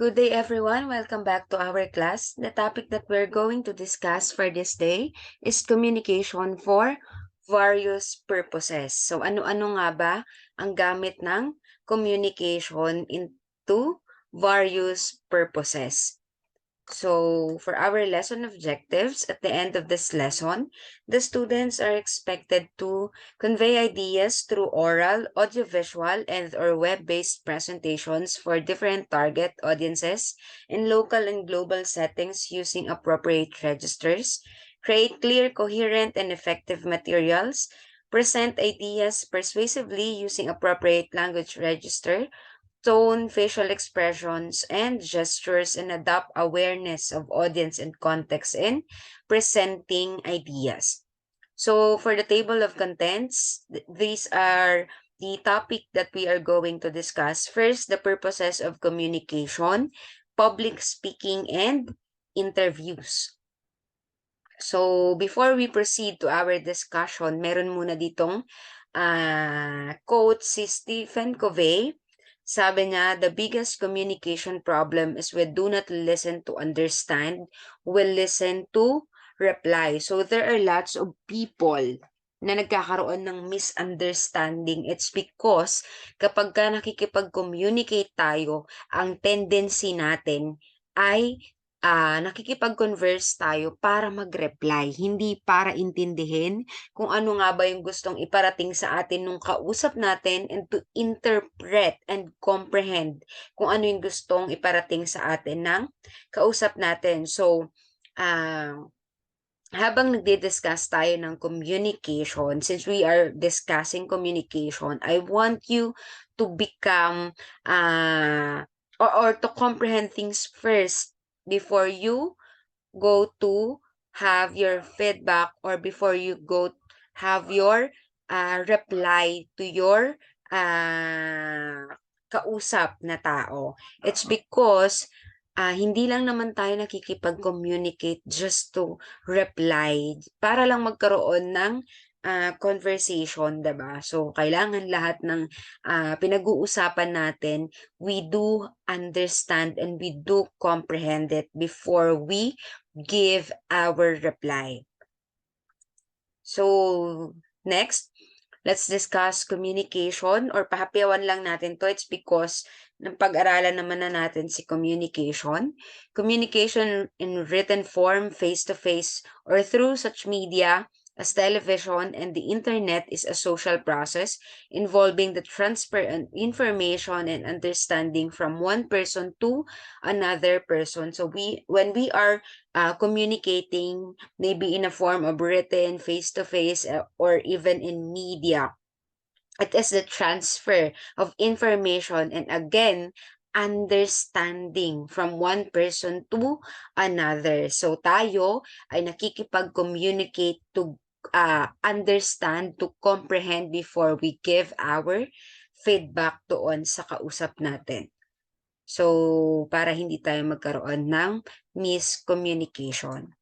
Good day, everyone. Welcome back to our class. The topic that we're going to discuss for this day is communication for various purposes. So, ano-ano nga ba ang gamit ng communication into various purposes? So, for our lesson objectives, at the end of this lesson, the students are expected to convey ideas through oral, audiovisual, and/or web-based presentations for different target audiences in local and global settings using appropriate registers, create clear, coherent, and effective materials, present ideas persuasively using appropriate language register, tone, facial expressions, and gestures, and adopt awareness of audience and context in presenting ideas. So for the table of contents, these are the topic that we are going to discuss. First, the purposes of communication, public speaking, and interviews. So before we proceed to our discussion, meron muna ditong quote si Stephen Covey. Sabi niya, the biggest communication problem is we do not listen to understand, we listen to reply. So there are lots of people na nagkakaroon ng misunderstanding. It's because kapag ka nakikipag-communicate tayo, ang tendency natin ay nakikipag-converse tayo para mag-reply, hindi para intindihin kung ano nga ba yung gustong iparating sa atin nung kausap natin and to interpret and comprehend kung ano yung gustong iparating sa atin ng kausap natin. So, habang nagdi-discuss tayo ng communication, since we are discussing communication, I want you to become or to comprehend things first before you go to have your feedback or before you go have your reply to your kausap na tao. It's because hindi lang naman tayo nakikipag-communicate just to reply para lang magkaroon ng conversation, diba? So, kailangan lahat ng pinag-uusapan natin, we do understand and we do comprehend it before we give our reply. So, next, let's discuss communication or pahapyawan lang natin to. It's because ng pag-aralan naman na natin si communication. Communication in written form, face-to-face, or through such media as television and the internet is a social process involving the transfer of information and understanding from one person to another person. So when we are communicating, maybe in a form of written, face-to-face, or even in media, it is the transfer of information and again, understanding from one person to another. So tayo ay nakikipag-communicate to understand, to comprehend before we give our feedback doon sa kausap natin. So, para hindi tayo magkaroon ng miscommunication.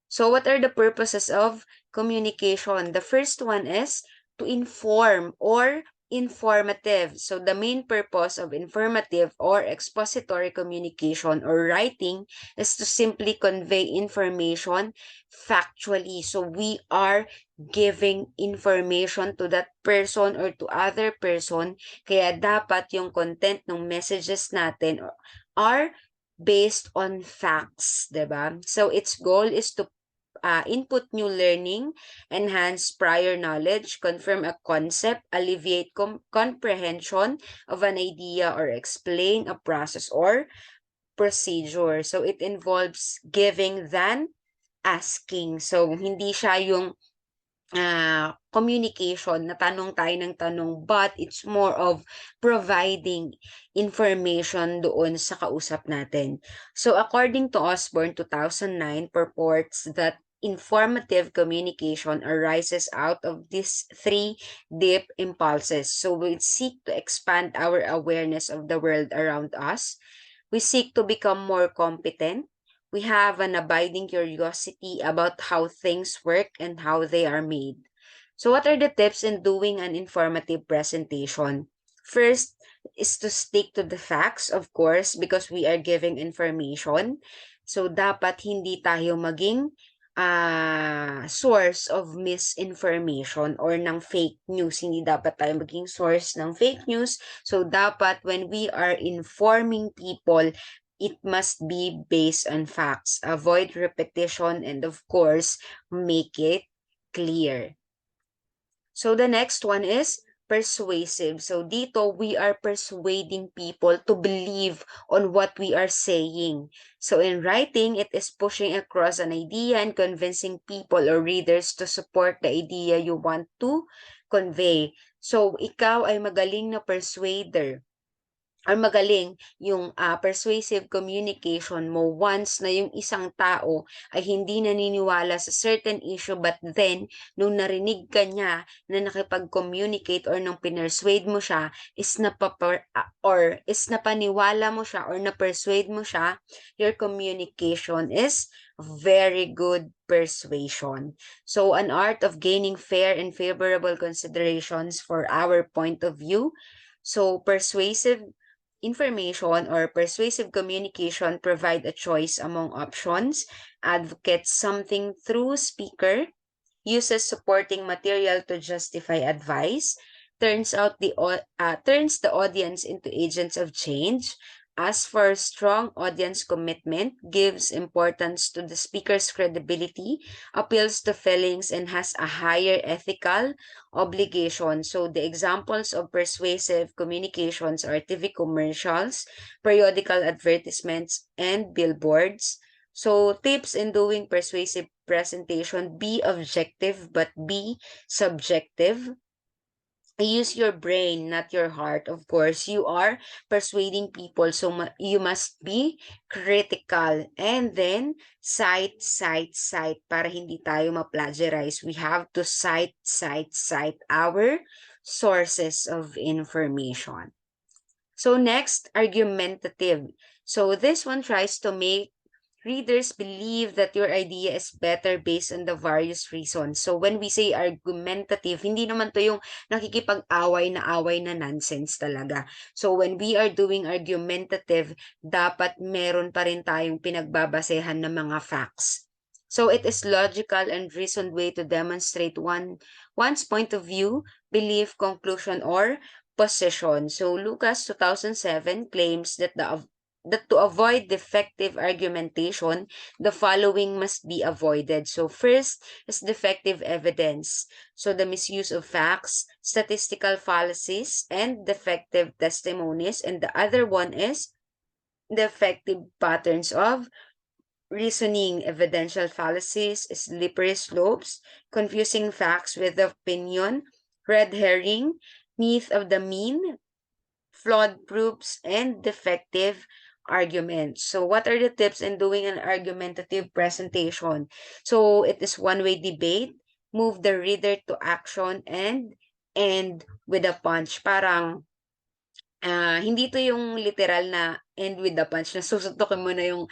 So, what are the purposes of communication? The first one is to inform or informative. So, the main purpose of informative or expository communication or writing is to simply convey information factually. So, we are giving information to that person or to other person. Kaya dapat yung content ng messages natin are based on facts, diba? So, its goal is to input new learning, enhance prior knowledge, confirm a concept, alleviate comprehension of an idea, or explain a process or procedure. So, it involves giving than asking. So, hindi siya yung communication na tanong tayo ng tanong, but it's more of providing information doon sa kausap natin. So, according to Osborne 2009, purports that informative communication arises out of these three deep impulses. So, we seek to expand our awareness of the world around us. We seek to become more competent. We have an abiding curiosity about how things work and how they are made. So what are the tips in doing an informative presentation? First is to stick to the facts, of course, because we are giving information. So, dapat hindi tayo maging source of misinformation or ng fake news. Hindi dapat tayo maging source ng fake news. So, dapat when we are informing people, it must be based on facts. Avoid repetition and, of course, make it clear. So the next one is persuasive. So dito, we are persuading people to believe on what we are saying. So in writing, it is pushing across an idea and convincing people or readers to support the idea you want to convey. So ikaw ay magaling na persuader or magaling yung persuasive communication mo once na yung isang tao ay hindi naniniwala sa certain issue, but then nung narinig ka niya na nakipag-communicate or nung pinersuade mo siya is napaniwala mo siya or na-persuade mo siya, your communication is very good persuasion. So an art of gaining fair and favorable considerations for our point of view. So persuasive information or persuasive communication provide a choice among options, advocates something through speaker, uses supporting material to justify advice, turns the audience into agents of change, asks for strong audience commitment, gives importance to the speaker's credibility, appeals to feelings, and has a higher ethical obligation. So the examples of persuasive communications are TV commercials, periodical advertisements, and billboards. So tips in doing persuasive presentation: be objective but be subjective. Use your brain, not your heart. Of course, you are persuading people, so you must be critical. And then, cite para hindi tayo ma-plagiarize. We have to cite our sources of information. So next, argumentative. So this one tries to make readers believe that your idea is better based on the various reasons. So when we say argumentative, hindi naman to yung nakikipag-away na nonsense talaga. So when we are doing argumentative, dapat meron pa rin tayong pinagbabasehan ng mga facts. So it is logical and reasoned way to demonstrate one's point of view, belief, conclusion, or position. So Lucas 2007 claims that to avoid defective argumentation, the following must be avoided. So first is defective evidence. So the misuse of facts, statistical fallacies, and defective testimonies. And the other one is defective patterns of reasoning, evidential fallacies, slippery slopes, confusing facts with opinion, red herring, myth of the mean, flawed proofs, and defective arguments. So what are the tips in doing an argumentative presentation? So it is one-way debate, move the reader to action, and end with a punch. Parang hindi to yung literal na end with the punch na susuntukin mo na yung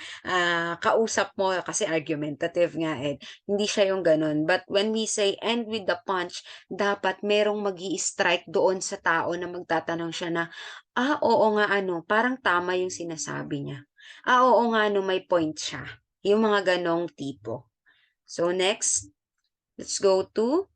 kausap mo kasi argumentative nga eh. Hindi siya yung ganun. But when we say end with the punch, dapat merong magi-strike doon sa tao na magtatanong siya na, oo nga ano, parang tama yung sinasabi niya. Oo nga ano, may point siya. Yung mga ganong tipo. So next, let's go to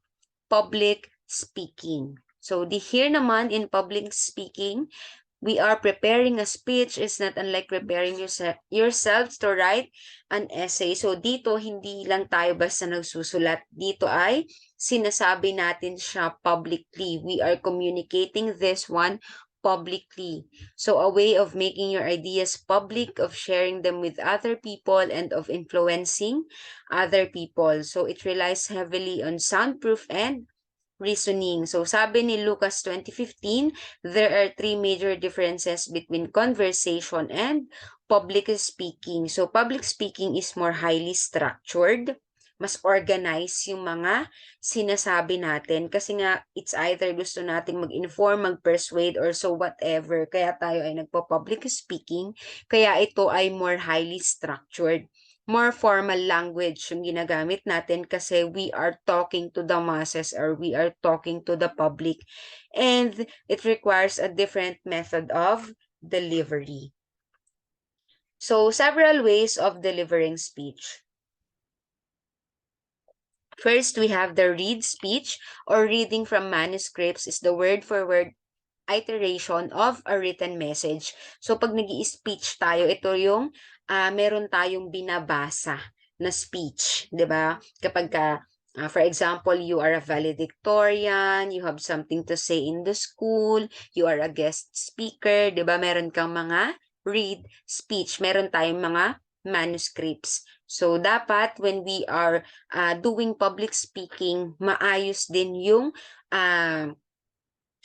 public speaking. So here naman in public speaking, we are preparing a speech is not unlike preparing yourselves to write an essay. So dito, hindi lang tayo basta nagsusulat. Dito ay sinasabi natin siya publicly. We are communicating this one publicly. So a way of making your ideas public, of sharing them with other people, and of influencing other people. So it relies heavily on soundproof and reasoning. So sabi ni Lucas 2015, there are three major differences between conversation and public speaking. So public speaking is more highly structured, mas organized yung mga sinasabi natin kasi nga it's either gusto nating mag-inform, mag-persuade, or so whatever. Kaya tayo ay nagpo-public speaking. Kaya ito ay more highly structured. more formal language yung ginagamit natin kasi we are talking to the masses or we are talking to the public. And it requires a different method of delivery. So, several ways of delivering speech. First, we have the read speech or reading from manuscripts is the word-for-word iteration of a written message. So, pag nag-i-speech tayo, ito yung meron tayong binabasa na speech, di ba? Kapag for example, you are a valedictorian, you have something to say in the school, you are a guest speaker, di ba? Meron kang mga read speech, meron tayong mga manuscripts. So, dapat when we are doing public speaking, maayos din yung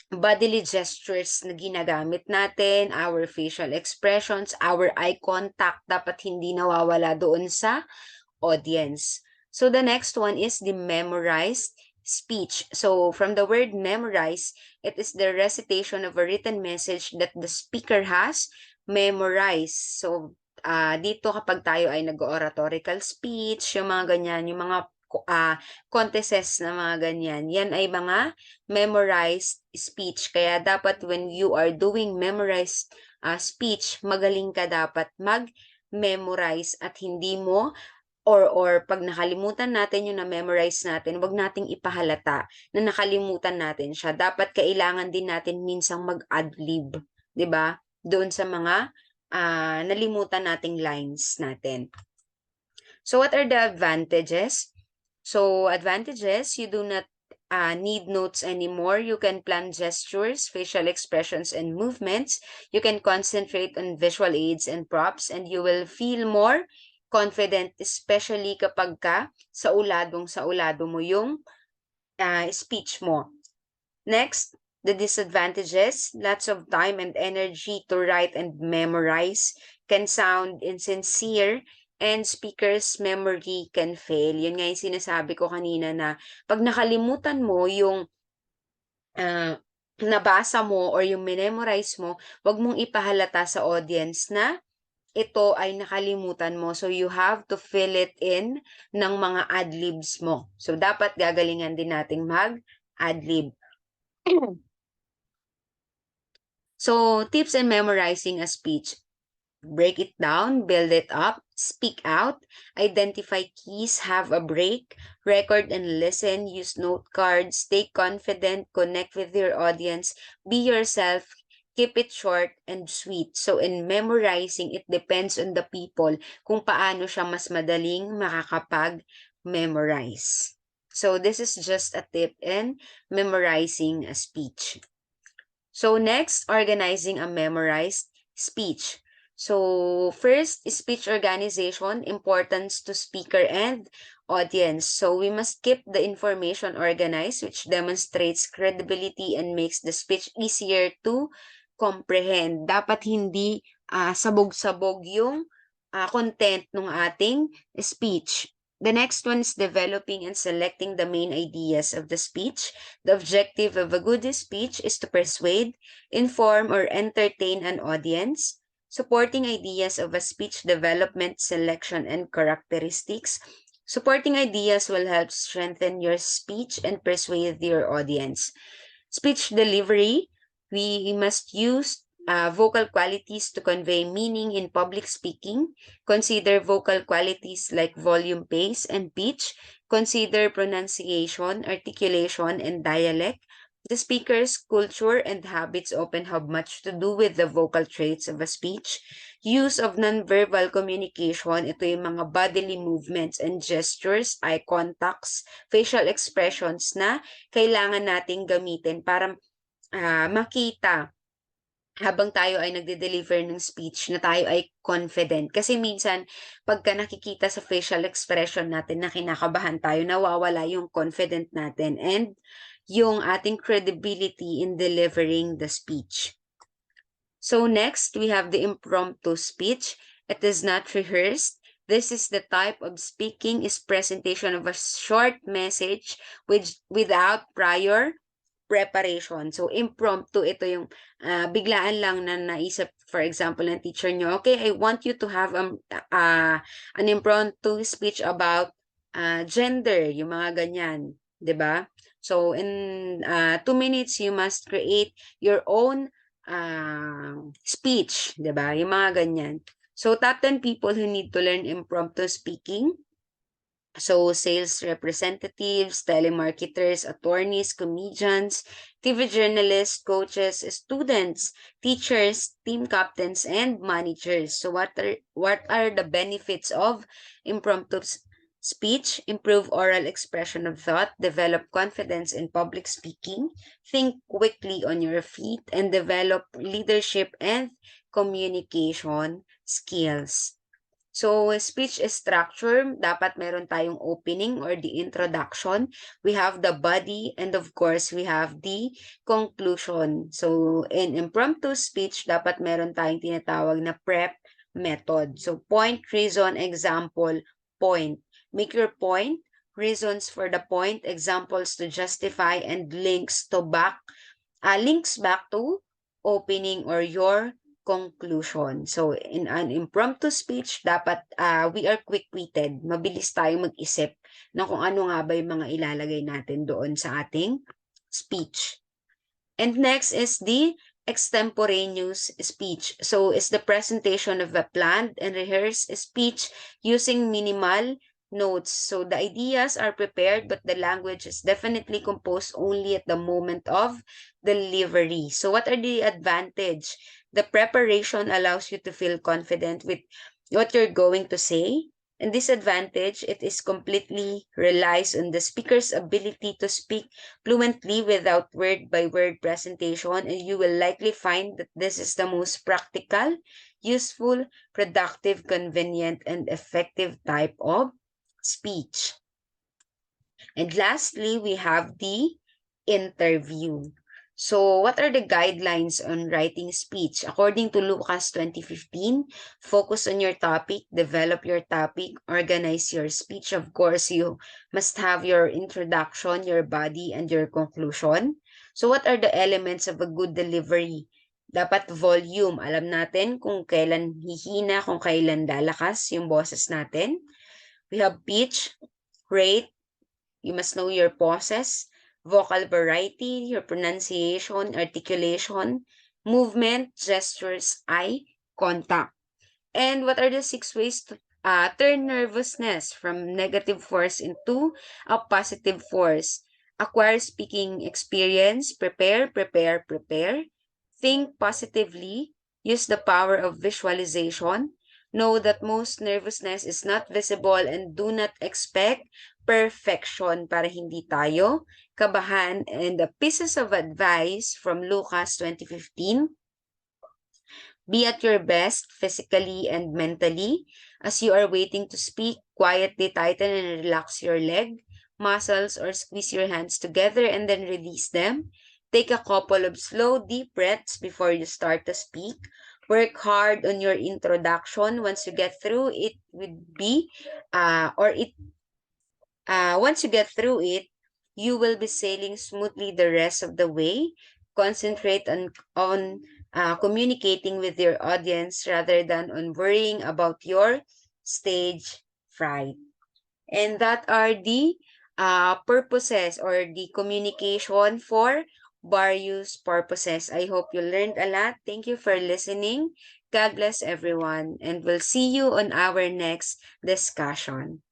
bodily gestures na ginagamit natin, our facial expressions, our eye contact, dapat hindi nawawala doon sa audience. So the next one is the memorized speech. So from the word memorize, it is the recitation of a written message that the speaker has memorized. So dito kapag tayo ay nag-oratorical speech, yung mga ganyan, yung mga contests na mga ganyan, yan ay mga memorized speech. Kaya dapat when you are doing memorized speech, magaling ka dapat mag-memorize at hindi mo or pag nakalimutan natin yung na-memorize natin, wag nating ipahalata na nakalimutan natin siya. Dapat kailangan din natin minsang mag-adlib, 'di ba? Doon sa mga nalimutan nating lines natin. So what are the advantages? So advantages, you do not need notes anymore. You can plan gestures, facial expressions, and movements. You can concentrate on visual aids and props, and you will feel more confident, especially kapag sa ulado mo yung speech mo. Next, the disadvantages, lots of time and energy to write and memorize, can sound insincere, and speaker's memory can fail. Yun nga yung sinasabi ko kanina na pag nakalimutan mo yung nabasa mo or yung memorize mo, wag mong ipahalata sa audience na ito ay nakalimutan mo. So, you have to fill it in ng mga adlibs mo. So, dapat gagalingan din nating mag-adlib. So, tips in memorizing a speech. Break it down, build it up, speak out, identify keys, have a break, record and listen, use note cards, stay confident, connect with your audience, be yourself, keep it short and sweet. So in memorizing, it depends on the people kung paano siya mas madaling makakapag-memorize. So this is just a tip in memorizing a speech. So next, organizing a memorized speech. So first, speech organization, importance to speaker and audience. So we must keep the information organized, which demonstrates credibility and makes the speech easier to comprehend. Dapat hindi sabog-sabog yung content ng ating speech. The next one is developing and selecting the main ideas of the speech. The objective of a good speech is to persuade, inform, or entertain an audience. Supporting ideas of a speech development, selection, and characteristics. Supporting ideas will help strengthen your speech and persuade your audience. Speech delivery, we must use vocal qualities to convey meaning in public speaking. Consider vocal qualities like volume, pace, and pitch. Consider pronunciation, articulation, and dialect. The speaker's culture and habits often have much to do with the vocal traits of a speech. Use of nonverbal communication, ito yung mga bodily movements and gestures, eye contacts, facial expressions na kailangan nating gamitin para makita habang tayo ay nagde-deliver ng speech na tayo ay confident. Kasi minsan, pagka nakikita sa facial expression natin na kinakabahan tayo, nawawala yung confident natin and yung ating credibility in delivering the speech. So next, we have the impromptu speech. It is not rehearsed. This is the type of speaking is presentation of a short message without prior preparation. So, impromptu, ito yung biglaan lang na naisip, for example, ng teacher nyo, okay, I want you to have an impromptu speech about gender, yung mga ganyan, 'di ba? So, in 2 minutes, you must create your own speech, 'di ba? Yung mga ganyan. So, top 10 people who need to learn impromptu speaking. So, sales representatives, telemarketers, attorneys, comedians, TV journalists, coaches, students, teachers, team captains, and managers. So, what are the benefits of impromptu speech? Improve oral expression of thought, develop confidence in public speaking, think quickly on your feet, and develop leadership and communication skills. So, speech structure, dapat meron tayong opening or the introduction. We have the body and of course, we have the conclusion. So, in impromptu speech, dapat meron tayong tinatawag na prep method. So, point, reason, example, point. Make your point, reasons for the point, examples to justify, and links back to opening or your conclusion. So, in an impromptu speech, dapat we are quick-witted. Mabilis tayong mag-isip na kung ano nga ba yung mga ilalagay natin doon sa ating speech. And next is the extemporaneous speech. So, it's the presentation of a planned and rehearsed speech using minimal notes. So, the ideas are prepared, but the language is definitely composed only at the moment of delivery. So, what are the advantage? The preparation allows you to feel confident with what you're going to say. And disadvantage, it is completely relies on the speaker's ability to speak fluently without word-by-word presentation, and you will likely find that this is the most practical, useful, productive, convenient, and effective type of speech. And lastly, we have the interview. So, what are the guidelines on writing speech? According to Lucas 20:15, focus on your topic, develop your topic, organize your speech. Of course, you must have your introduction, your body, and your conclusion. So, what are the elements of a good delivery? Dapat volume. Alam natin kung kailan hihina, kung kailan lalakas yung boses natin. We have pitch, rate. You must know your pauses, vocal variety, your pronunciation, articulation, movement, gestures, eye contact. And what are the 6 ways to turn nervousness from negative force into a positive force? Acquire speaking experience, prepare, prepare, prepare. Think positively, use the power of visualization. Know that most nervousness is not visible and do not expect perfection para hindi tayo kabahan. And the pieces of advice from Lucas 20:15, be at your best physically and mentally. As you are waiting to speak, quietly tighten and relax your leg, muscles, or squeeze your hands together and then release them. Take a couple of slow, deep breaths before you start to speak. Work hard on your introduction. Once you get through it, once you get through it, you will be sailing smoothly the rest of the way. Concentrate on communicating with your audience rather than on worrying about your stage fright. And that are the purposes or the communication for various purposes. I hope you learned a lot. Thank you for listening. God bless everyone, and we'll see you on our next discussion.